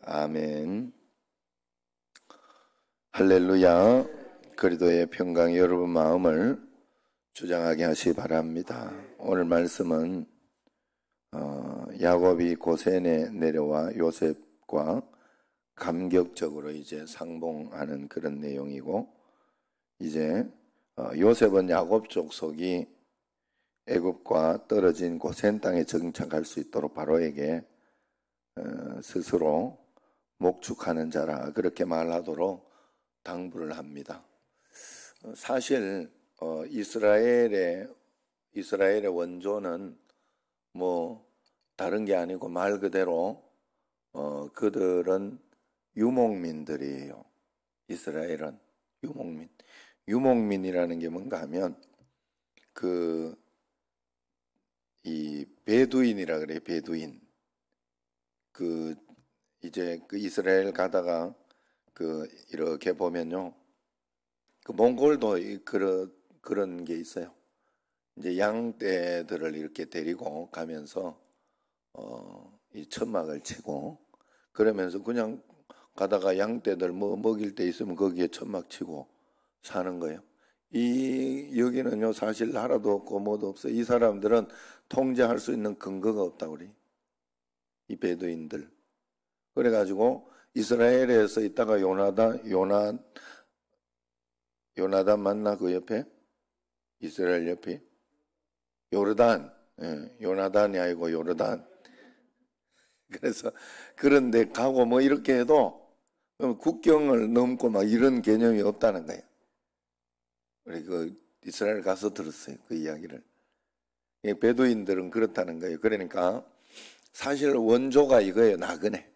아멘. 할렐루야. 그리스도의 평강이 여러분 마음을 주장하게 하시기 바랍니다. 오늘 말씀은 야곱이 고센에 내려와 요셉과 감격적으로 이제 상봉하는 그런 내용이고, 이제 요셉은 야곱 족속이 애굽과 떨어진 고센 땅에 정착할 수 있도록 바로에게 스스로 목축하는 자라 그렇게 말하도록 당부를 합니다. 사실 이스라엘의 원조는 뭐 다른 게 아니고 말 그대로 그들은 유목민들이에요. 이스라엘은 유목민이라는 게 뭔가 하면 이 베두인이라 그래요. 베두인. 이제 이스라엘 가다가 이렇게 보면요, 몽골도 그런 게 있어요. 이제 양떼들을 이렇게 데리고 가면서 이 천막을 치고, 그러면서 그냥 가다가 양떼들 먹일 때 있으면 거기에 천막 치고 사는 거예요. 여기는요 사실 나라도 없고 뭐도 없어요. 이 사람들은 통제할 수 있는 근거가 없다고 그래요. 이 베두인들. 그래가지고 이스라엘에서 있다가 요나단 맞나? 그 옆에? 이스라엘 옆에? 요르단. 요나단이 아니고 요르단. 그래서 그런데 가고 뭐 이렇게 해도 국경을 넘고 막 이런 개념이 없다는 거예요. 우리 이스라엘 가서 들었어요. 그 이야기를. 베두인들은 그렇다는 거예요. 그러니까 사실 원조가 이거예요. 나그네.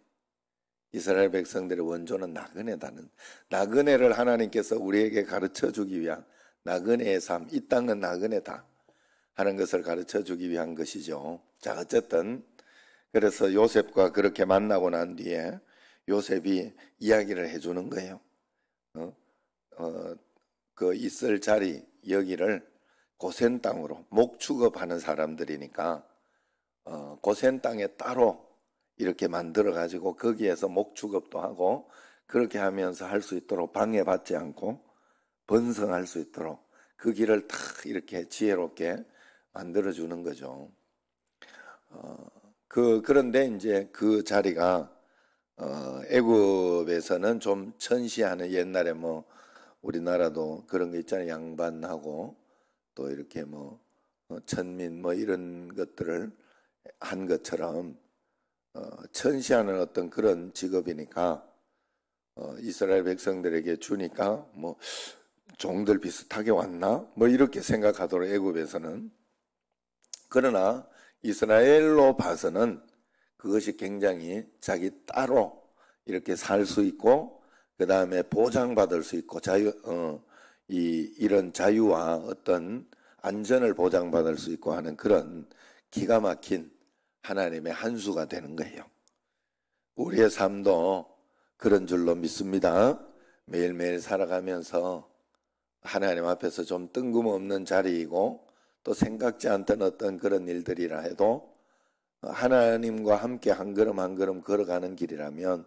이스라엘 백성들의 원조는 나그네다는, 나그네를 하나님께서 우리에게 가르쳐주기 위한 나그네의 삶, 이 땅은 나그네다 하는 것을 가르쳐주기 위한 것이죠. 자, 어쨌든 그래서 요셉과 그렇게 만나고 난 뒤에 요셉이 이야기를 해주는 거예요. 그 있을 자리 여기를 고센 땅으로 목축업하는 사람들이니까 고센 땅에 따로 이렇게 만들어 가지고 거기에서 목축업도 하고 그렇게 하면서 할 수 있도록 방해받지 않고 번성할 수 있도록 그 길을 탁 이렇게 지혜롭게 만들어 주는 거죠. 그런데 이제 그 자리가 애굽에서는 좀 천시하는, 옛날에 뭐 우리나라도 그런 거 있잖아요. 양반하고 또 이렇게 뭐 천민 뭐 이런 것들을 한 것처럼 천시하는 어떤 그런 직업이니까 이스라엘 백성들에게 주니까 뭐 종들 비슷하게 왔나? 뭐 이렇게 생각하도록 애굽에서는. 그러나 이스라엘로 봐서는 그것이 굉장히 자기 따로 이렇게 살 수 있고, 그 다음에 보장받을 수 있고, 이런 자유와 어떤 안전을 보장받을 수 있고 하는 그런 기가 막힌 하나님의 한 수가 되는 거예요. 우리의 삶도 그런 줄로 믿습니다. 매일매일 살아가면서 하나님 앞에서 좀 뜬금없는 자리이고 또 생각지 않던 어떤 그런 일들이라 해도 하나님과 함께 한 걸음 한 걸음 걸어가는 길이라면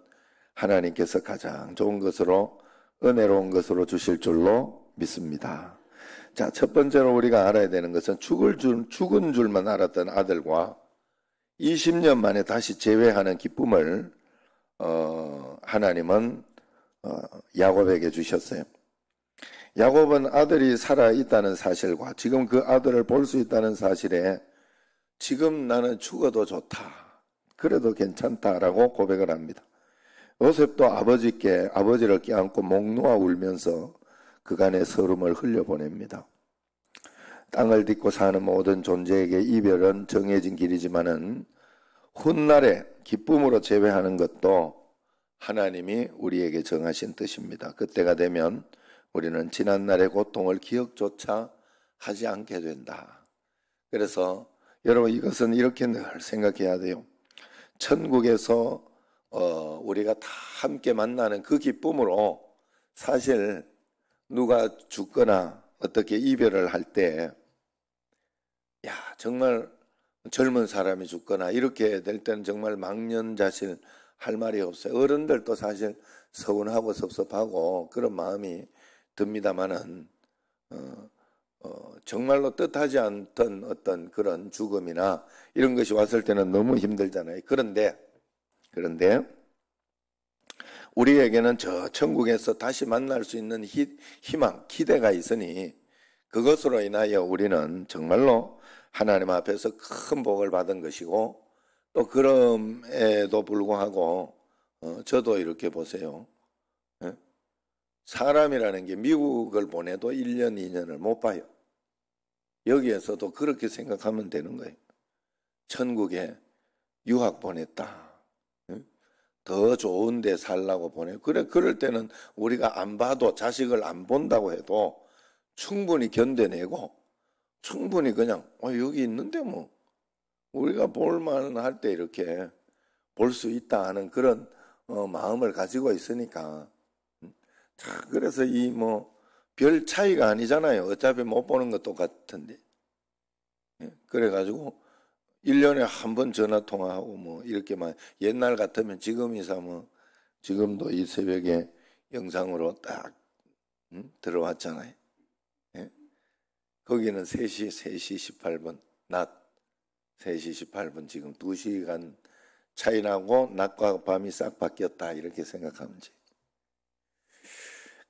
하나님께서 가장 좋은 것으로, 은혜로운 것으로 주실 줄로 믿습니다. 자, 첫 번째로 우리가 알아야 되는 것은 죽은 줄만 알았던 아들과 20년 만에 다시 재회하는 기쁨을 하나님은 야곱에게 주셨어요. 야곱은 아들이 살아있다는 사실과 지금 그 아들을 볼 수 있다는 사실에 지금 나는 죽어도 좋다, 그래도 괜찮다라고 고백을 합니다. 요셉도 아버지를 껴안고 목 놓아 울면서 그간의 서름을 흘려보냅니다. 땅을 딛고 사는 모든 존재에게 이별은 정해진 길이지만은 훗날에 기쁨으로 재회하는 것도 하나님이 우리에게 정하신 뜻입니다. 그때가 되면 우리는 지난날의 고통을 기억조차 하지 않게 된다. 그래서 여러분, 이것은 이렇게 늘 생각해야 돼요. 천국에서 우리가 다 함께 만나는 그 기쁨으로 사실 누가 죽거나 어떻게 이별을 할 때, 야, 정말 젊은 사람이 죽거나 이렇게 될 때는 정말 망연자실 할 말이 없어요. 어른들도 사실 서운하고 섭섭하고 그런 마음이 듭니다마는 정말로 뜻하지 않던 어떤 그런 죽음이나 이런 것이 왔을 때는 너무 힘들잖아요. 그런데 우리에게는 저 천국에서 다시 만날 수 있는 희망, 기대가 있으니 그것으로 인하여 우리는 정말로 하나님 앞에서 큰 복을 받은 것이고, 또 그럼에도 불구하고 저도 이렇게 보세요. 사람이라는 게 미국을 보내도 1년, 2년을 못 봐요. 여기에서도 그렇게 생각하면 되는 거예요. 천국에 유학 보냈다. 더 좋은 데 살라고 보내요. 그럴 때는 우리가 안 봐도, 자식을 안 본다고 해도 충분히 견뎌내고, 충분히 그냥 여기 있는데 뭐 우리가 볼만 할 때 이렇게 볼 수 있다 하는 그런 마음을 가지고 있으니까. 자, 그래서 이 별 차이가 아니잖아요. 어차피 못 보는 것 똑같은데. 그래가지고 1년에 한 번 전화 통화하고 이렇게만, 옛날 같으면 지금이사 지금도 이 새벽에 영상으로 딱 들어왔잖아요. 거기는 3시 18분, 낮 3시 18분, 지금 2시간 차이 나고 낮과 밤이 싹 바뀌었다, 이렇게 생각하면 돼.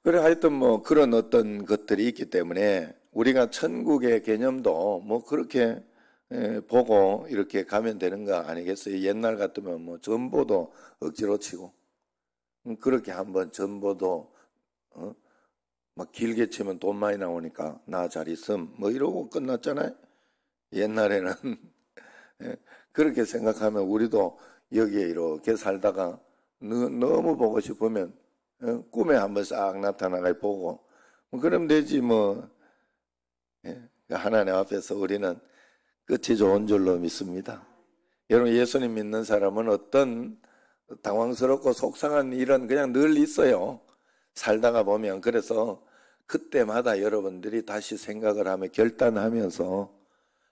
그래, 하여튼 그런 어떤 것들이 있기 때문에 우리가 천국의 개념도 그렇게 보고 이렇게 가면 되는 거 아니겠어요? 옛날 같으면 전보도 억지로 치고, 그렇게 한번 전보도 막 길게 치면 돈 많이 나오니까 나 잘 있음 이러고 끝났잖아요. 옛날에는 그렇게 생각하면 우리도 여기에 이렇게 살다가 너무 보고 싶으면 꿈에 한번 싹 나타나가 보고 그러면 되지 하나님 앞에서 우리는 끝이 좋은 줄로 믿습니다. 여러분, 예수님 믿는 사람은 어떤 당황스럽고 속상한 일은 그냥 늘 있어요. 살다가 보면. 그래서 그때마다 여러분들이 다시 생각을 하며 결단하면서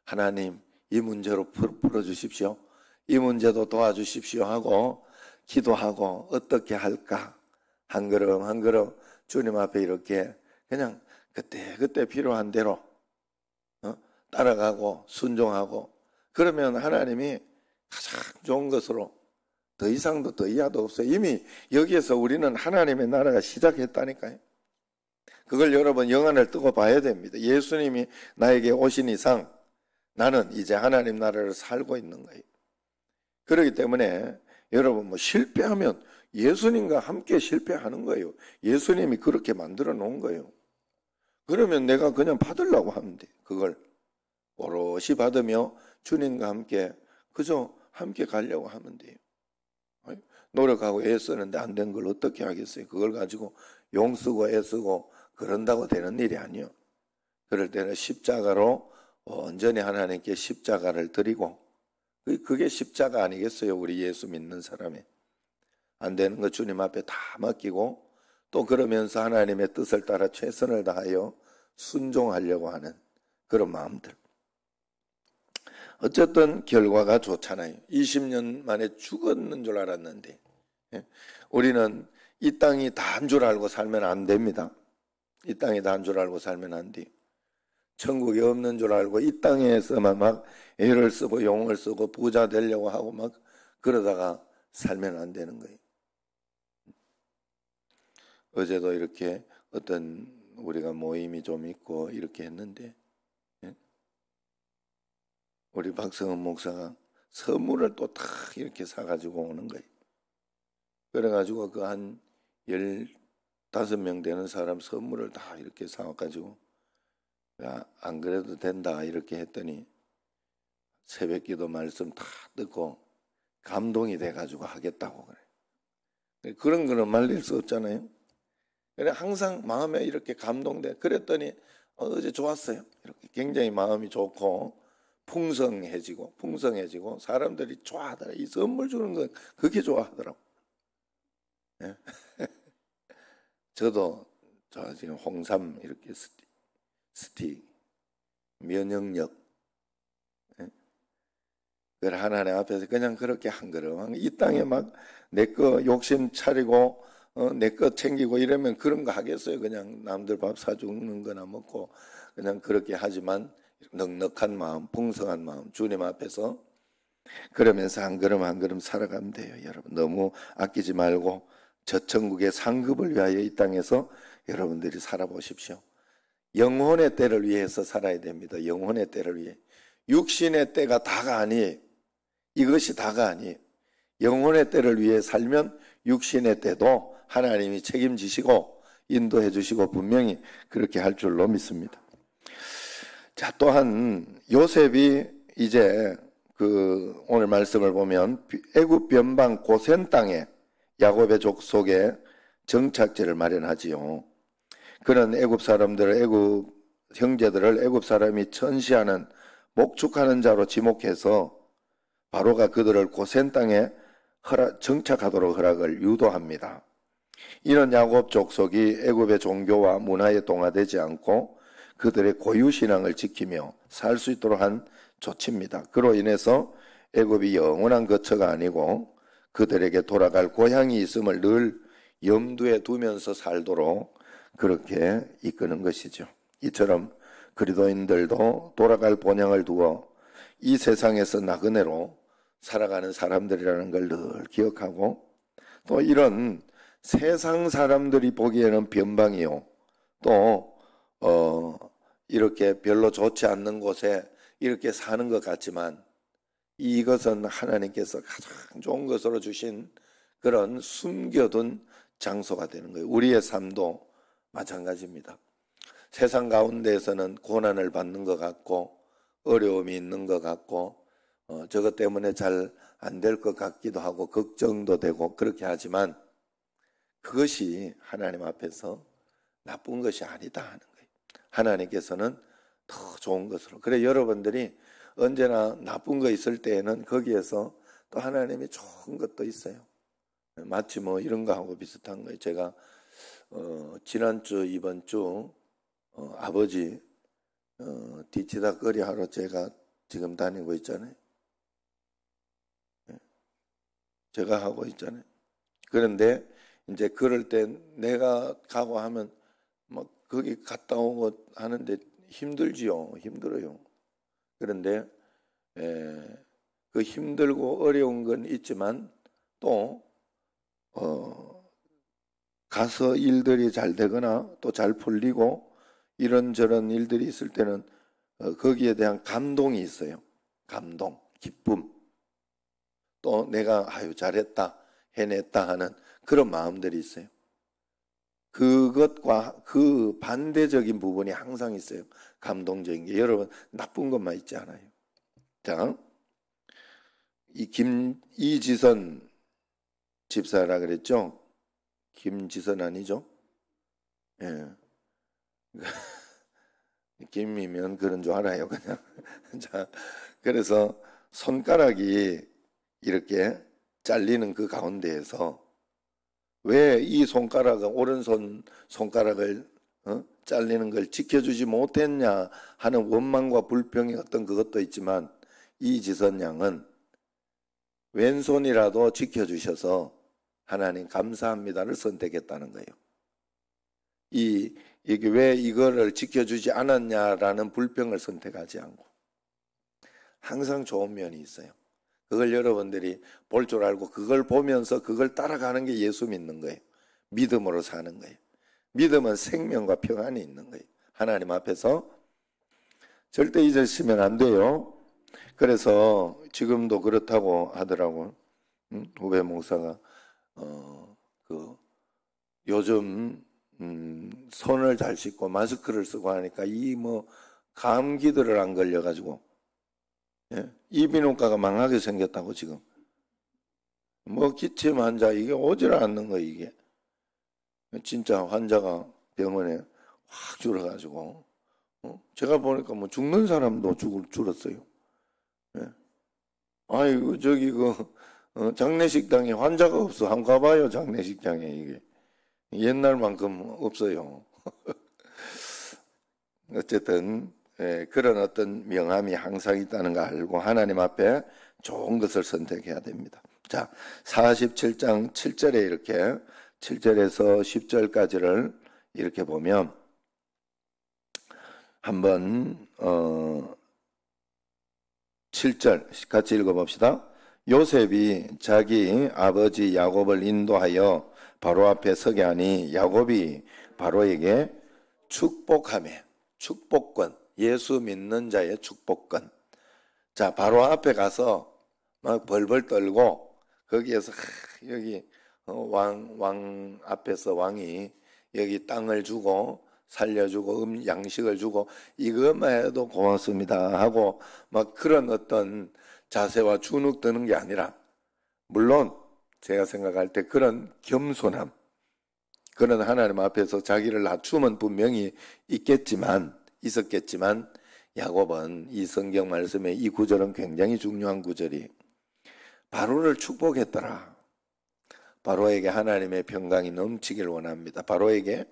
하나님, 이 문제로 풀어주십시오. 이 문제도 도와주십시오 하고 기도하고 어떻게 할까 한 걸음 한 걸음 주님 앞에 이렇게 그냥 그때 필요한 대로 따라가고 순종하고, 그러면 하나님이 가장 좋은 것으로, 더 이상도 더 이하도 없어요. 이미 여기에서 우리는 하나님의 나라가 시작했다니까요. 그걸 여러분 영안을 뜨고 봐야 됩니다. 예수님이 나에게 오신 이상 나는 이제 하나님 나라를 살고 있는 거예요. 그렇기 때문에 여러분 실패하면 예수님과 함께 실패하는 거예요. 예수님이 그렇게 만들어 놓은 거예요. 그러면 내가 그냥 받으려고 하면 돼. 그걸 오롯이 받으며 주님과 함께 그저 함께 가려고 하면 돼요. 노력하고 애쓰는데 안 된 걸 어떻게 하겠어요? 그걸 가지고 용쓰고 애쓰고 그런다고 되는 일이 아니요. 그럴 때는 십자가로 온전히 하나님께 십자가를 드리고, 그게 십자가 아니겠어요? 우리 예수 믿는 사람이. 안 되는 거 주님 앞에 다 맡기고, 또 그러면서 하나님의 뜻을 따라 최선을 다하여 순종하려고 하는 그런 마음들. 어쨌든 결과가 좋잖아요. 20년 만에 죽었는 줄 알았는데, 우리는 이 땅이 다인 줄 알고 살면 안 됩니다. 이 땅이 다인 줄 알고 살면 안 돼요. 천국이 없는 줄 알고 이 땅에서만 막 애를 쓰고 용을 쓰고 부자 되려고 하고 막 그러다가 살면 안 되는 거예요. 어제도 이렇게 어떤 우리가 모임이 좀 있고 이렇게 했는데, 우리 박성은 목사가 선물을 또 다 이렇게 사가지고 오는 거예요. 그래가지고 그 한 15명 되는 사람 선물을 다 이렇게 사와가지고, 야, 안 그래도 된다 이렇게 했더니 새벽기도 말씀 다 듣고 감동이 돼가지고 하겠다고 그래. 그런 거는 말릴 수 없잖아요. 그래 항상 마음에 이렇게 감동돼. 그랬더니 어제 좋았어요. 이렇게 굉장히 마음이 좋고 풍성해지고 사람들이 좋아하더라. 이 선물 주는 건 그게 좋아하더라고. 예? 저도 저 지금 홍삼 이렇게 스틱 면역력, 예? 그걸 하나님 앞에서 그냥 그렇게 한 걸음 이 땅에 막 내 거 욕심 차리고 내 거 챙기고 이러면 그런 거 하겠어요? 그냥 남들 밥 사주는 거나 먹고 그냥 그렇게 하지만 넉넉한 마음, 풍성한 마음 주님 앞에서 그러면서 한 걸음 한 걸음 살아가면 돼요. 여러분 너무 아끼지 말고 저 천국의 상급을 위하여 이 땅에서 여러분들이 살아보십시오. 영혼의 때를 위해서 살아야 됩니다. 영혼의 때를 위해. 육신의 때가 다가 아니에요. 이것이 다가 아니에요. 영혼의 때를 위해 살면 육신의 때도 하나님이 책임지시고 인도해 주시고 분명히 그렇게 할 줄로 믿습니다. 자, 또한 요셉이 이제 오늘 말씀을 보면 애굽 변방 고센 땅에 야곱의 족속에 정착지를 마련하지요. 그런 애굽 사람들을 애굽 형제들을 애굽 사람이 천시하는 목축하는 자로 지목해서 바로가 그들을 고센 땅에 정착하도록 허락을 유도합니다. 이런 야곱 족속이 애굽의 종교와 문화에 동화되지 않고 그들의 고유 신앙을 지키며 살 수 있도록 한 조치입니다. 그로 인해서 애굽이 영원한 거처가 아니고 그들에게 돌아갈 고향이 있음을 늘 염두에 두면서 살도록 그렇게 이끄는 것이죠. 이처럼 그리스도인들도 돌아갈 본향을 두어 이 세상에서 나그네로 살아가는 사람들이라는 걸 늘 기억하고 또 이런 세상 사람들이 보기에는 변방이요. 또 이렇게 별로 좋지 않는 곳에 이렇게 사는 것 같지만 이것은 하나님께서 가장 좋은 것으로 주신 그런 숨겨둔 장소가 되는 거예요. 우리의 삶도 마찬가지입니다. 세상 가운데에서는 고난을 받는 것 같고 어려움이 있는 것 같고 저것 때문에 잘 안 될 것 같기도 하고 걱정도 되고 그렇게 하지만 그것이 하나님 앞에서 나쁜 것이 아니다 하는 거예요. 하나님께서는 더 좋은 것으로. 그래 여러분들이 언제나 나쁜 거 있을 때에는 거기에서 또 하나님이 좋은 것도 있어요. 마치 뭐 이런 거하고 비슷한 거예요. 제가 지난주 이번 주 아버지 뒤치다거리 하러 제가 지금 다니고 있잖아요. 제가 하고 있잖아요. 그런데 이제 그럴 때 내가 가고 하면 막 거기 갔다 오고 하는데 힘들지요. 힘들어요. 그런데 그 힘들고 어려운 건 있지만 또 가서 일들이 잘 되거나 또 잘 풀리고 이런저런 일들이 있을 때는 거기에 대한 감동이 있어요. 감동, 기쁨. 또 내가 아유 잘했다, 해냈다 하는 그런 마음들이 있어요. 그것과 그 반대적인 부분이 항상 있어요. 감동적인 게. 여러분 나쁜 것만 있지 않아요. 자, 이지선 집사라 그랬죠? 김지선 아니죠? 예. 김이면 그런 줄 알아요, 그냥. 자, 그래서 손가락이 이렇게 잘리는 그 가운데에서 왜 이 손가락은 오른손 손가락을 잘리는 걸 지켜주지 못했냐 하는 원망과 불평의 어떤 그것도 있지만 이지선 양은 왼손이라도 지켜주셔서 하나님 감사합니다를 선택했다는 거예요. 이게 왜 이거를 지켜주지 않았냐라는 불평을 선택하지 않고 항상 좋은 면이 있어요. 그걸 여러분들이 볼 줄 알고 그걸 보면서 그걸 따라가는 게 예수 믿는 거예요. 믿음으로 사는 거예요. 믿음은 생명과 평안이 있는 거예요. 하나님 앞에서 절대 잊으시면 안 돼요. 그래서 지금도 그렇다고 하더라고. 후배 목사가 요즘 손을 잘 씻고 마스크를 쓰고 하니까 이 감기들을 안 걸려가지고 이비인후과가 망하게 생겼다고 지금. 기침 환자 이게 오질 않는 거 이게. 진짜 환자가 병원에 확 줄어가지고 제가 보니까 죽는 사람도 줄었어요. 아이고 저기 장례식장에 환자가 없어. 한번 가봐요. 장례식장에 이게 옛날만큼 없어요. 어쨌든 그런 어떤 명함이 항상 있다는 거 알고 하나님 앞에 좋은 것을 선택해야 됩니다. 자, 47장 7절에 이렇게 7절에서 10절까지를 이렇게 보면 한번 7절 같이 읽어봅시다. 요셉이 자기 아버지 야곱을 인도하여 바로 앞에 서게 하니 야곱이 바로에게 축복하며, 축복권, 예수 믿는 자의 축복권. 자, 바로 앞에 가서 막 벌벌 떨고 거기에서 여기 왕 앞에서 왕이 여기 땅을 주고 살려주고 양식을 주고 이것만 해도 고맙습니다 하고 막 그런 어떤 자세와 주눅 드는 게 아니라, 물론 제가 생각할 때 그런 겸손함, 그런 하나님 앞에서 자기를 낮추면 분명히 있었겠지만 야곱은 이 성경 말씀의 이 구절은 굉장히 중요한 구절이, 바로를 축복했더라. 바로에게 하나님의 평강이 넘치길 원합니다. 바로에게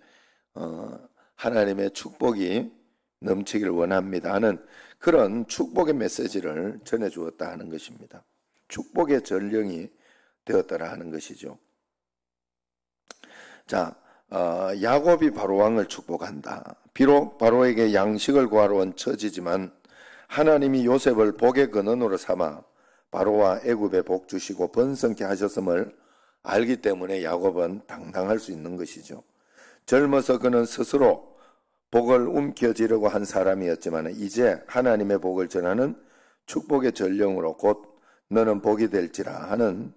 하나님의 축복이 넘치길 원합니다 하는 그런 축복의 메시지를 전해주었다 하는 것입니다. 축복의 전령이 되었더라 하는 것이죠. 자, 야곱이 바로 왕을 축복한다. 비록 바로에게 양식을 구하러 온 처지지만 하나님이 요셉을 복의 근원으로 삼아 바로와 애굽에 복 주시고 번성케 하셨음을 알기 때문에 야곱은 당당할 수 있는 것이죠. 젊어서 그는 스스로 복을 움켜쥐려고 한 사람이었지만 이제 하나님의 복을 전하는 축복의 전령으로 곧 너는 복이 될지라 하는,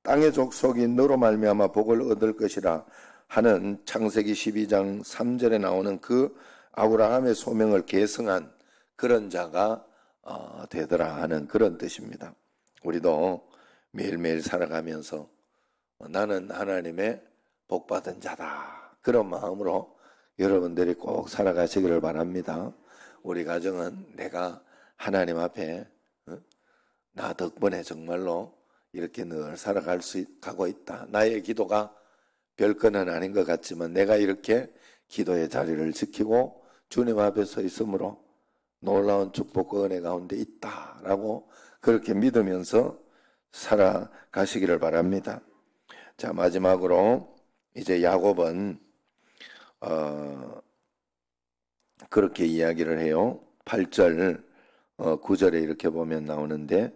땅의 족속이 너로 말미암아 복을 얻을 것이라 하는 창세기 12장 3절에 나오는 그 아브라함의 소명을 계승한 그런 자가 되더라 하는 그런 뜻입니다. 우리도 매일매일 살아가면서 나는 하나님의 복받은 자다, 그런 마음으로 여러분들이 꼭 살아가시기를 바랍니다. 우리 가정은 내가 하나님 앞에 나 덕분에 정말로 이렇게 늘 가고 있다. 나의 기도가 별거는 아닌 것 같지만 내가 이렇게 기도의 자리를 지키고 주님 앞에 서 있으므로 놀라운 축복과 은혜 가운데 있다라고 그렇게 믿으면서 살아가시기를 바랍니다. 자, 마지막으로 이제 야곱은 그렇게 이야기를 해요. 8절 9절에 이렇게 보면 나오는데,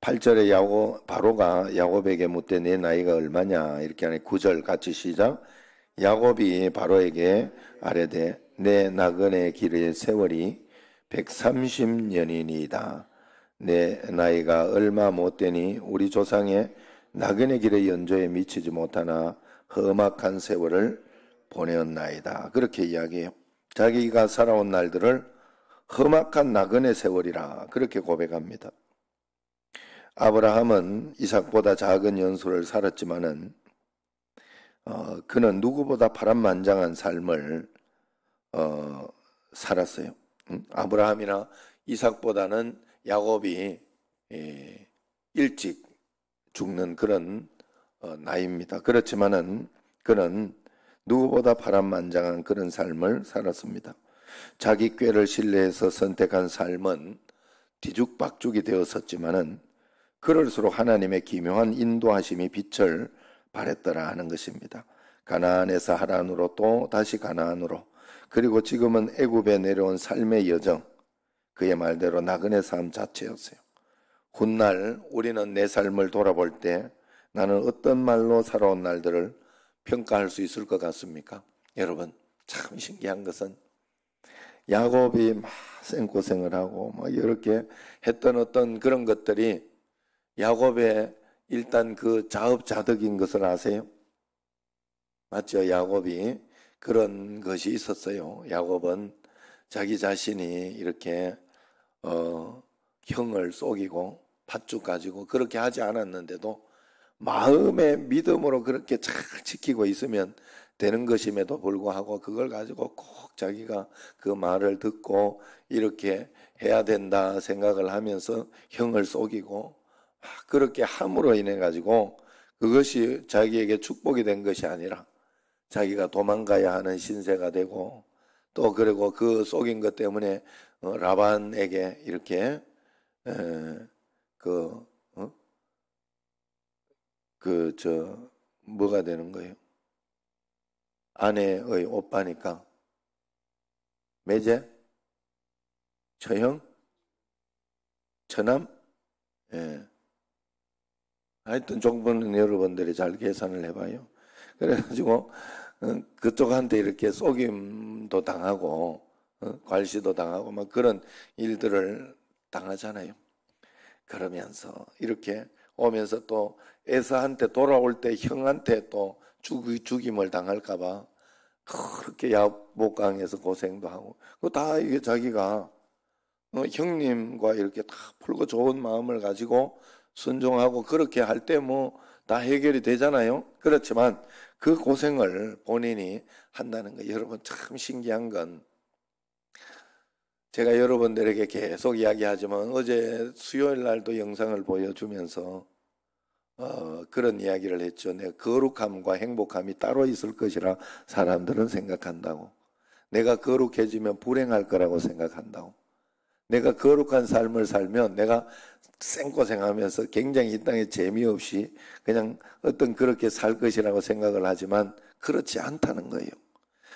8절에 바로가 야곱에게 묻되 내 나이가 얼마냐 이렇게 하니 9절 같이 시작. 야곱이 바로에게 아뢰되 내 나그네 길의 세월이 130년이니이다. 내 나이가 얼마 못되니 우리 조상의 나그네 길의 연조에 미치지 못하나 험악한 세월을 보내었나이다. 그렇게 이야기해요. 자기가 살아온 날들을 험악한 나그네 세월이라 그렇게 고백합니다. 아브라함은 이삭보다 작은 연수를 살았지만은 그는 누구보다 파란만장한 삶을 살았어요. 아브라함이나 이삭보다는 야곱이 일찍 죽는 그런 나이입니다. 그렇지만은 그는 누구보다 파란만장한 그런 삶을 살았습니다. 자기 꾀를 신뢰해서 선택한 삶은 뒤죽박죽이 되었었지만은 그럴수록 하나님의 기묘한 인도하심이 빛을 발했더라 하는 것입니다. 가나안에서 하란으로 또 다시 가나안으로, 그리고 지금은 애굽에 내려온 삶의 여정, 그의 말대로 나그네 삶 자체였어요. 훗날 우리는 내 삶을 돌아볼 때 나는 어떤 말로 살아온 날들을 평가할 수 있을 것 같습니까? 여러분, 참 신기한 것은 야곱이 막 생고생을 하고 막 이렇게 했던 어떤 그런 것들이 야곱의 일단 그 자업자득인 것을 아세요? 맞죠? 야곱이 그런 것이 있었어요. 야곱은 자기 자신이 이렇게 형을 속이고 팥죽 가지고 그렇게 하지 않았는데도 마음의 믿음으로 그렇게 잘 지키고 있으면 되는 것임에도 불구하고 그걸 가지고 꼭 자기가 그 말을 듣고 이렇게 해야 된다 생각을 하면서 형을 속이고 그렇게 함으로 인해 가지고 그것이 자기에게 축복이 된 것이 아니라 자기가 도망가야 하는 신세가 되고 또 그리고 그 속인 것 때문에 라반에게 이렇게 그 뭐가 되는 거예요? 아내의 오빠니까 매제, 처형, 처남, 예. 하여튼 정보는 여러분들이 잘 계산을 해봐요. 그래가지고 그쪽한테 이렇게 속임도 당하고 괄시도 당하고 막 그런 일들을 당하잖아요. 그러면서 이렇게 오면서 또 에서한테 돌아올 때 형한테 또 죽임을 당할까봐 그렇게 야복강에서 고생도 하고 그 다 이게 자기가 형님과 이렇게 다 풀고 좋은 마음을 가지고 순종하고 그렇게 할 때 뭐 다 해결이 되잖아요. 그렇지만 그 고생을 본인이 한다는 거 여러분 참 신기한 건 제가 여러분들에게 계속 이야기하지만 어제 수요일 날도 영상을 보여주면서 그런 이야기를 했죠. 내가 거룩함과 행복함이 따로 있을 것이라 사람들은 생각한다고. 내가 거룩해지면 불행할 거라고 생각한다고. 내가 거룩한 삶을 살면 내가 생고생하면서 굉장히 이 땅에 재미없이 그냥 어떤 그렇게 살 것이라고 생각을 하지만 그렇지 않다는 거예요.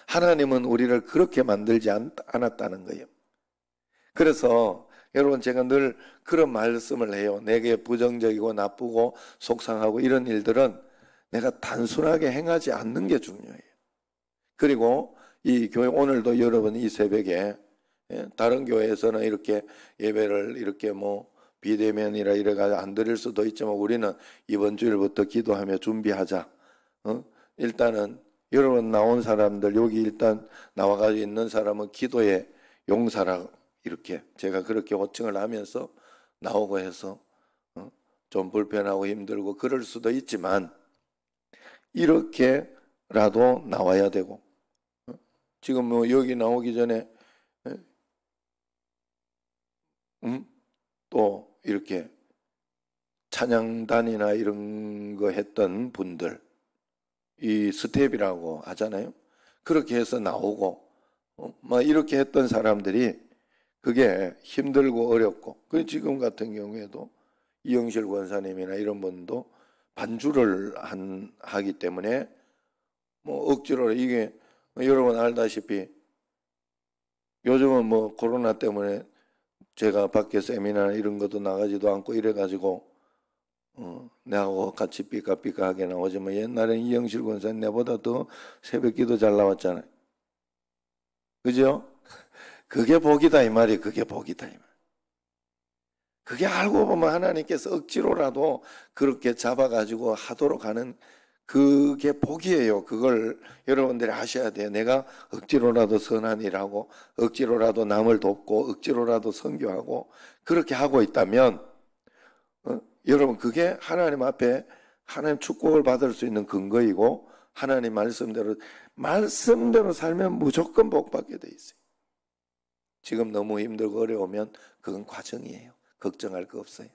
하나님은 우리를 그렇게 만들지 않았다는 거예요. 그래서 여러분 제가 늘 그런 말씀을 해요. 내게 부정적이고 나쁘고 속상하고 이런 일들은 내가 단순하게 행하지 않는 게 중요해요. 그리고 이 교회 오늘도 여러분 이 새벽에 다른 교회에서는 이렇게 예배를 이렇게 뭐 비대면이라 이래가지고 안 드릴 수도 있지만 우리는 이번 주일부터 기도하며 준비하자. 일단은 여러분 나온 사람들 여기 일단 나와가지고 있는 사람은 기도의 용사라 이렇게 제가 그렇게 호칭을 하면서 나오고 해서 좀 불편하고 힘들고 그럴 수도 있지만 이렇게라도 나와야 되고 지금 뭐 여기 나오기 전에 또 이렇게 찬양단이나 이런 거 했던 분들 이 스텝이라고 하잖아요. 그렇게 해서 나오고 막 이렇게 했던 사람들이 그게 힘들고 어렵고 그 지금 같은 경우에도 이영실 권사님이나 이런 분도 반주를 하기 때문에 뭐 억지로 이게 여러분 알다시피 요즘은 뭐 코로나 때문에 제가 밖에 세미나 이런 것도 나가지도 않고 이래가지고 내하고 같이 삐까삐까하게 나오지만 옛날엔 이영실 권사님 내보다 더 새벽기도 잘 나왔잖아요. 그죠? 그게 복이다 이 말이에요. 그게 복이다 이 말. 그게 알고 보면 하나님께서 억지로라도 그렇게 잡아가지고 하도록 하는 그게 복이에요. 그걸 여러분들이 아셔야 돼요. 내가 억지로라도 선한 일하고 억지로라도 남을 돕고 억지로라도 선교하고 그렇게 하고 있다면 여러분 그게 하나님 앞에 하나님 축복을 받을 수 있는 근거이고 하나님 말씀대로 살면 무조건 복받게 돼 있어요. 지금 너무 힘들고 어려우면 그건 과정이에요. 걱정할 거 없어요.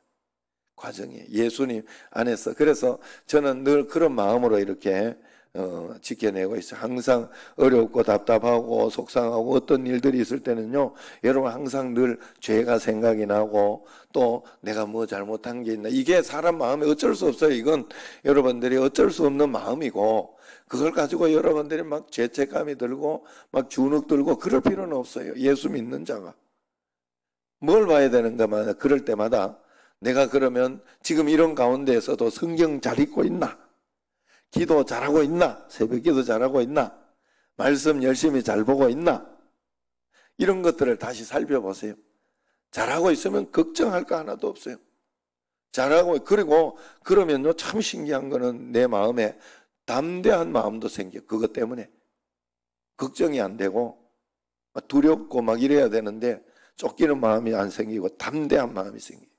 과정이에요. 예수님 안에서. 그래서 저는 늘 그런 마음으로 이렇게 지켜내고 있어요. 항상 어렵고 답답하고 속상하고 어떤 일들이 있을 때는요. 여러분 항상 늘 죄가 생각이 나고 또 내가 뭐 잘못한 게 있나. 이게 사람 마음에 어쩔 수 없어요. 이건 여러분들이 어쩔 수 없는 마음이고 그걸 가지고 여러분들이 막 죄책감이 들고 막 주눅 들고 그럴 필요는 없어요. 예수 믿는 자가. 뭘 봐야 되는가만 그럴 때마다 내가 그러면 지금 이런 가운데에서도 성경 잘 읽고 있나? 기도 잘하고 있나? 새벽기도 잘하고 있나? 말씀 열심히 잘 보고 있나? 이런 것들을 다시 살펴보세요. 잘하고 있으면 걱정할 거 하나도 없어요. 잘하고 그리고 그러면요 참 신기한 거는 내 마음에 담대한 마음도 생겨. 그것 때문에 걱정이 안 되고 두렵고 막 이래야 되는데 쫓기는 마음이 안 생기고 담대한 마음이 생겨요.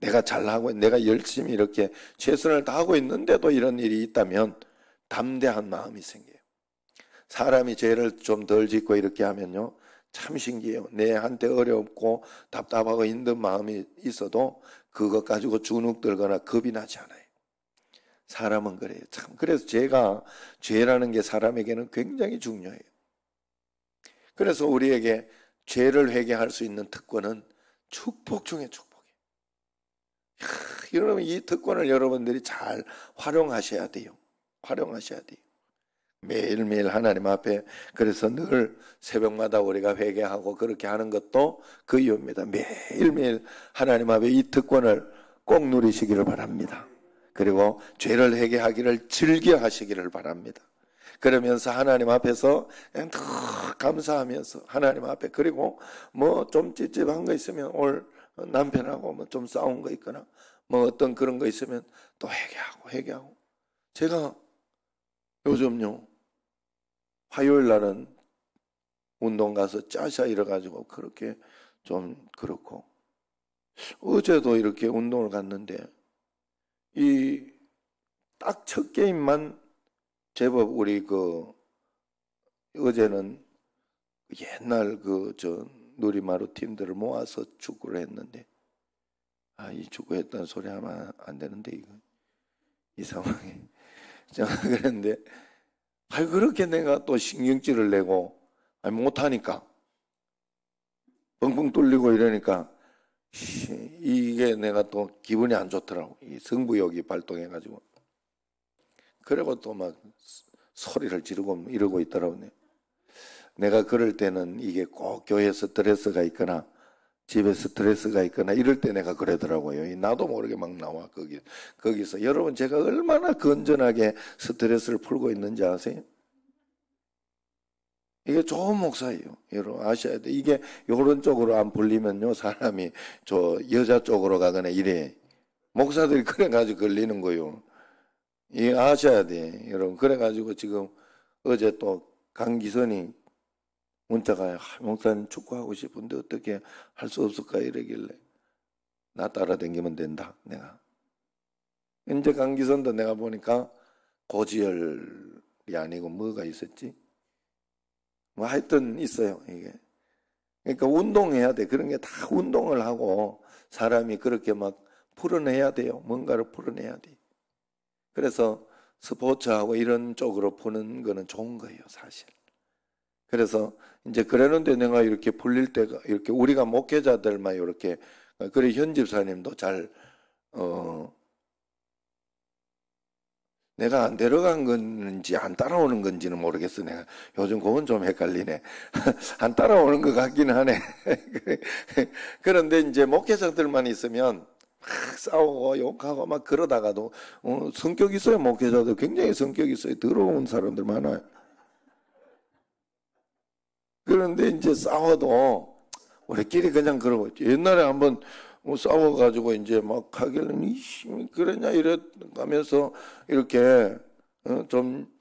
내가 잘하고 내가 열심히 이렇게 최선을 다하고 있는데도 이런 일이 있다면 담대한 마음이 생겨요. 사람이 죄를 좀 덜 짓고 이렇게 하면요 참 신기해요. 내한테 어렵고 답답하고 힘든 마음이 있어도 그것 가지고 주눅 들거나 겁이 나지 않아요. 사람은 그래요. 참 그래서 죄라는 게 사람에게는 굉장히 중요해요. 그래서 우리에게 죄를 회개할 수 있는 특권은 축복 중에 축복이에요. 여러분, 이 특권을 여러분들이 잘 활용하셔야 돼요. 활용하셔야 돼요. 매일매일 하나님 앞에, 그래서 늘 새벽마다 우리가 회개하고 그렇게 하는 것도 그 이유입니다. 매일매일 하나님 앞에 이 특권을 꼭 누리시기를 바랍니다. 그리고 죄를 회개하기를 즐겨 하시기를 바랍니다. 그러면서 하나님 앞에서 그냥 더 감사하면서 하나님 앞에, 그리고 뭐 좀 찝찝한 거 있으면 오늘 남편하고 뭐 좀 싸운 거 있거나 뭐 어떤 그런 거 있으면 또 회개하고. 제가 요즘요, 화요일 날은 운동 가서 짜샤 이래가지고 그렇게 좀 그렇고, 어제도 이렇게 운동을 갔는데 이 딱 첫 게임만 제법 우리 어제는 옛날 누리마루 팀들을 모아서 축구를 했는데, 이 축구 했다는 소리 하면 안 되는데 이 상황에 그랬는데, 그렇게 내가 또 신경질을 내고 못하니까 뻥뻥 뚫리고 이러니까 이게 내가 또 기분이 안 좋더라고. 이 승부욕이 발동해가지고. 그리고 또 막 소리를 지르고 이러고 있더라고요. 내가 그럴 때는 이게 꼭 교회 스트레스가 있거나 집에 스트레스가 있거나 이럴 때 내가 그러더라고요. 나도 모르게 막 나와 거기서. 여러분, 제가 얼마나 건전하게 스트레스를 풀고 있는지 아세요? 이게 좋은 목사예요. 여러분 아셔야 돼. 이게 요런 쪽으로 안 풀리면요, 사람이 여자 쪽으로 가거나 이래. 목사들이 그래가지고 걸리는 거요. 이 아셔야 돼, 여러분. 그래가지고 지금 어제 또 강기선이 문자가, 목사님 축구하고 싶은데 어떻게 할 수 없을까 이러길래, 나 따라다니면 된다, 내가. 이제 강기선도 내가 보니까 고지혈이 아니고 뭐가 있었지? 뭐 하여튼 있어요, 이게. 그러니까 운동해야 돼. 그런 게 다 운동을 하고 사람이 그렇게 막 풀어내야 돼요. 뭔가를 풀어내야 돼. 그래서 스포츠하고 이런 쪽으로 푸는 거는 좋은 거예요, 사실. 그래서 이제 그러는데 내가 이렇게 풀릴 때가, 이렇게 우리가 목회자들만 이렇게, 그래 현 집사님도 잘 내가 안 데려간 건지 안 따라오는 건지는 모르겠어. 내가 요즘 그건 좀 헷갈리네. 안 따라오는 것 같긴 하네. 그런데 이제 목회자들만 있으면 막 싸우고 욕하고 막 그러다가도 성격 있어요. 목회자들 굉장히 성격 있어요. 더러운 사람들 많아요. 그런데 이제 싸워도 우리끼리 그냥 그러고, 옛날에 한번 싸워가지고 이제 막 하길래 이씨 그러냐 이래가면서 이렇게 좀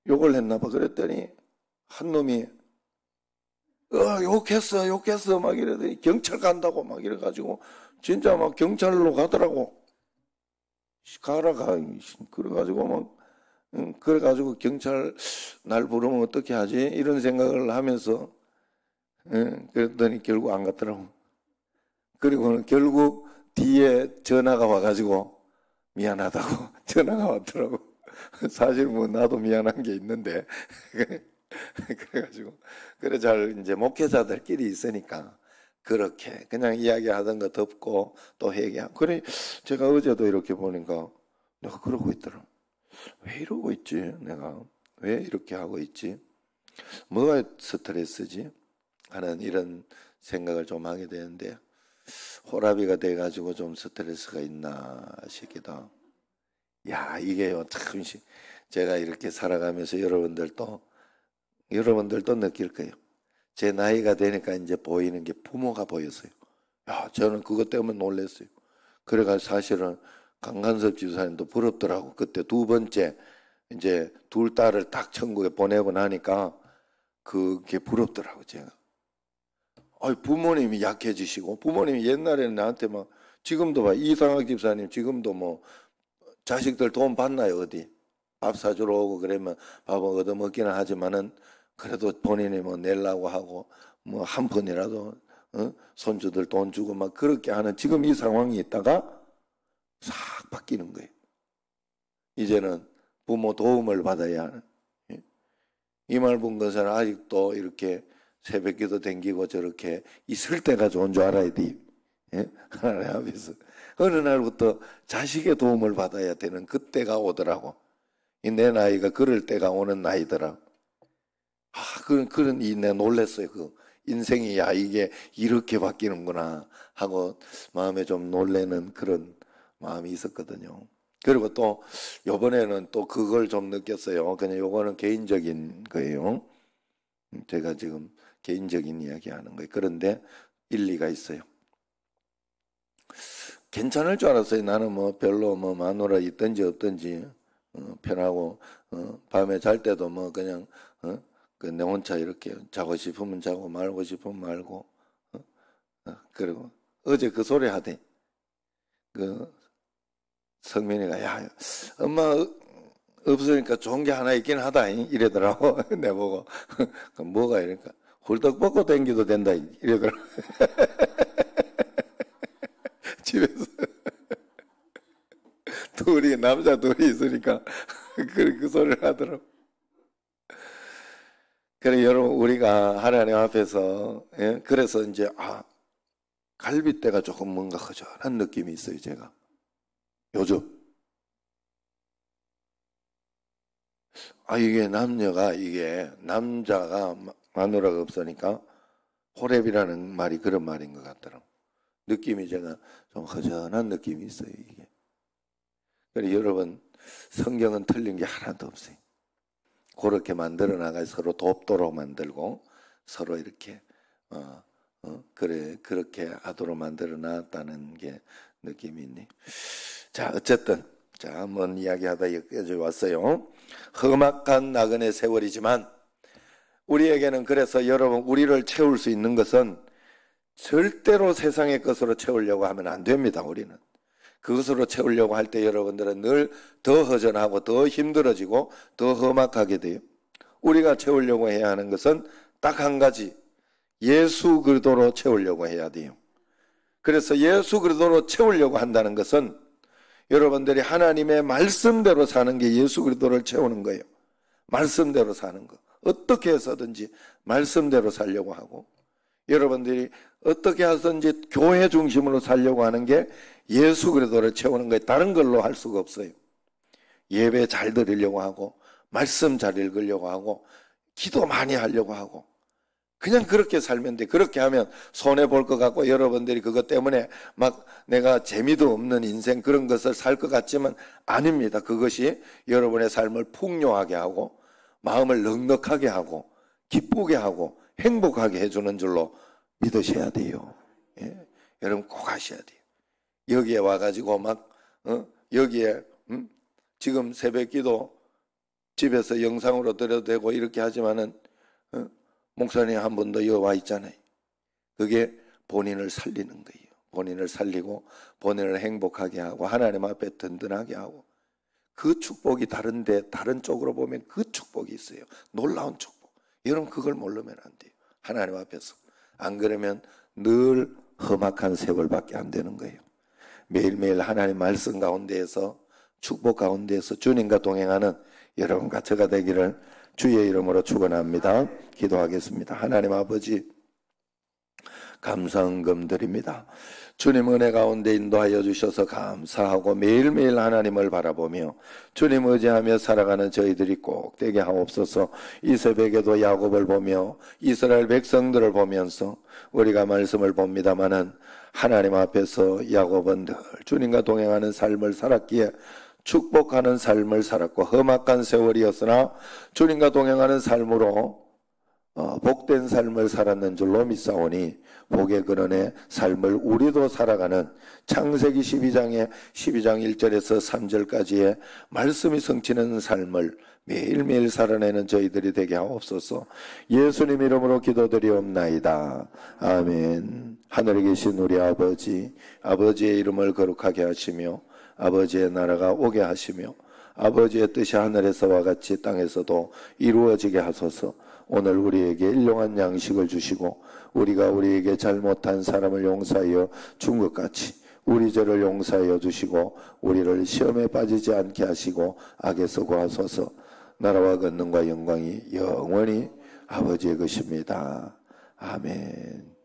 욕을 했나 봐. 그랬더니 한 놈이 욕했어 막 이러더니 경찰 간다고 막 이래가지고 진짜 막 경찰로 가더라고. 가라 가. 그래가지고 막 그래가지고 경찰 날 부르면 어떻게 하지 이런 생각을 하면서 그랬더니 결국 안 갔더라고. 그리고는 결국 뒤에 전화가 와가지고 미안하다고 전화가 왔더라고. 사실 뭐 나도 미안한 게 있는데 그래가지고 그래 잘 이제 목회자들끼리 있으니까 그렇게 그냥 이야기하던 거 덮고 또 회개하고. 그래 제가 어제도 이렇게 보니까 내가 그러고 있더라. 왜 이러고 있지? 내가 왜 이렇게 하고 있지? 뭐가 스트레스지? 하는 이런 생각을 좀 하게 되는데, 호라비가 돼가지고 좀 스트레스가 있나 싶기도 하고. 이게요, 참, 제가 이렇게 살아가면서 여러분들도 느낄 거예요. 제 나이가 되니까 이제 보이는 게 부모가 보였어요. 저는 그것 때문에 놀랐어요. 그래가지고 사실은 강간섭 지사님도 부럽더라고. 그때 두 번째, 이제 둘 딸을 딱 천국에 보내고 나니까 그게 부럽더라고, 제가. 부모님이 약해지시고, 부모님이 옛날에는 나한테 막, 지금도 봐, 이상학 집사님 지금도 뭐, 자식들 돈 받나요, 어디? 밥 사주러 오고 그러면 밥을 얻어먹기는 하지만은, 그래도 본인이 뭐 내려고 하고, 뭐 한 푼이라도, 손주들 돈 주고 막 그렇게 하는 지금 이 상황이 있다가 싹 바뀌는 거예요. 이제는 부모 도움을 받아야 하는. 이말분 권사는 아직도 이렇게 새벽기도 댕기고 저렇게 있을 때가 좋은 줄 알아야 돼. 예? 하나님 앞에서 어느 날부터 자식의 도움을 받아야 되는 그때가 오더라고. 내 나이가 그럴 때가 오는 나이더라. 그런 내 놀랬어요. 그 인생이 이게 이렇게 바뀌는구나 하고 마음에 좀 놀래는 그런 마음이 있었거든요. 그리고 또 요번에는 또 그걸 좀 느꼈어요. 그냥 요거는 개인적인 거예요. 제가 지금 개인적인 이야기 하는 거예요. 그런데 일리가 있어요. 괜찮을 줄 알았어요. 나는 뭐 별로 뭐 마누라 있든지 없든지 편하고 밤에 잘 때도 뭐 그냥 내 혼자 이렇게 자고 싶으면 자고 말고 싶으면 말고 그리고 어제 그 소리 하대. 그 성민이가 야 엄마 없으니까 좋은 게 하나 있긴 하다 이러더라고. 내보고 뭐가 이러니까 홀떡 벗고 댕겨도 된다 이러더라고. 집에서 남자 둘이 있으니까 그 소리를 하더라고. 그래 여러분 우리가 하나님 앞에서 그래서 이제 갈빗대가 조금 뭔가 허전한 느낌이 있어요. 제가 요즘 이게 남자가 마누라가 없으니까 호렙이라는 말이 그런 말인 것 같더라고. 느낌이 제가 좀 허전한 느낌이 있어요. 이게. 그래 여러분 성경은 틀린 게 하나도 없어요. 그렇게 만들어 나가 서로 돕도록 만들고 서로 이렇게 그렇게 하도록 만들어 놨다는 게 느낌이 있네. 자 어쨌든 한번 이야기하다 여기까지 왔어요. 험악한 나그네 세월이지만 우리에게는 그래서 여러분 우리를 채울 수 있는 것은 절대로 세상의 것으로 채우려고 하면 안 됩니다. 우리는 그것으로 채우려고 할 때 여러분들은 늘 더 허전하고 더 힘들어지고 더 험악하게 돼요. 우리가 채우려고 해야 하는 것은 딱 한 가지, 예수 그리스도로 채우려고 해야 돼요. 그래서 예수 그리스도로 채우려고 한다는 것은 여러분들이 하나님의 말씀대로 사는 게 예수 그리스도를 채우는 거예요. 말씀대로 사는 거. 어떻게 해서든지 말씀대로 살려고 하고 여러분들이 어떻게 하든지 교회 중심으로 살려고 하는 게 예수 그리스도를 채우는 거예요. 다른 걸로 할 수가 없어요. 예배 잘 드리려고 하고 말씀 잘 읽으려고 하고 기도 많이 하려고 하고 그냥 그렇게 살면 돼. 그렇게 하면 손해볼 것 같고 여러분들이 그것 때문에 막 내가 재미도 없는 인생 그런 것을 살 것 같지만 아닙니다. 그것이 여러분의 삶을 풍요하게 하고 마음을 넉넉하게 하고 기쁘게 하고 행복하게 해주는 줄로 믿으셔야 돼요. 예? 여러분 꼭 하셔야 돼요. 여기에 와가지고 여기에 지금 새벽기도 집에서 영상으로 드려도 되고 이렇게 하지만은 목사님 한 번 더 여기 와 있잖아요. 그게 본인을 살리는 거예요. 본인을 살리고 본인을 행복하게 하고 하나님 앞에 든든하게 하고 그 축복이 다른데 다른 쪽으로 보면 그 축복이 있어요. 놀라운 축복. 여러분 그걸 모르면 안 돼요. 하나님 앞에서. 안 그러면 늘 험악한 세월밖에 안 되는 거예요. 매일매일 하나님 말씀 가운데에서 축복 가운데에서 주님과 동행하는 여러분과 저가 되기를 주의 이름으로 축원합니다. 기도하겠습니다. 하나님 아버지 감사헌금 드립니다. 주님 은혜 가운데 인도하여 주셔서 감사하고 매일매일 하나님을 바라보며 주님 의지하며 살아가는 저희들이 꼭 되게 하옵소서. 이 새벽에도 야곱을 보며 이스라엘 백성들을 보면서 우리가 말씀을 봅니다마는 하나님 앞에서 야곱은 늘 주님과 동행하는 삶을 살았기에 축복하는 삶을 살았고 험악한 세월이었으나 주님과 동행하는 삶으로 복된 삶을 살았는 줄로 믿사오니 복의 근원의 삶을 우리도 살아가는 창세기 12장 1절에서 3절까지의 말씀이 성취는 삶을 매일매일 살아내는 저희들이 되게 하옵소서. 예수님 이름으로 기도드리옵나이다. 아멘. 하늘에 계신 우리 아버지, 아버지의 이름을 거룩하게 하시며 아버지의 나라가 오게 하시며 아버지의 뜻이 하늘에서와 같이 땅에서도 이루어지게 하소서. 오늘 우리에게 일용한 양식을 주시고 우리가 우리에게 잘못한 사람을 용서하여 준 것 같이 우리 죄를 용서하여 주시고 우리를 시험에 빠지지 않게 하시고 악에서 구하소서. 나라와 권능과 영광이 영원히 아버지의 것입니다. 아멘.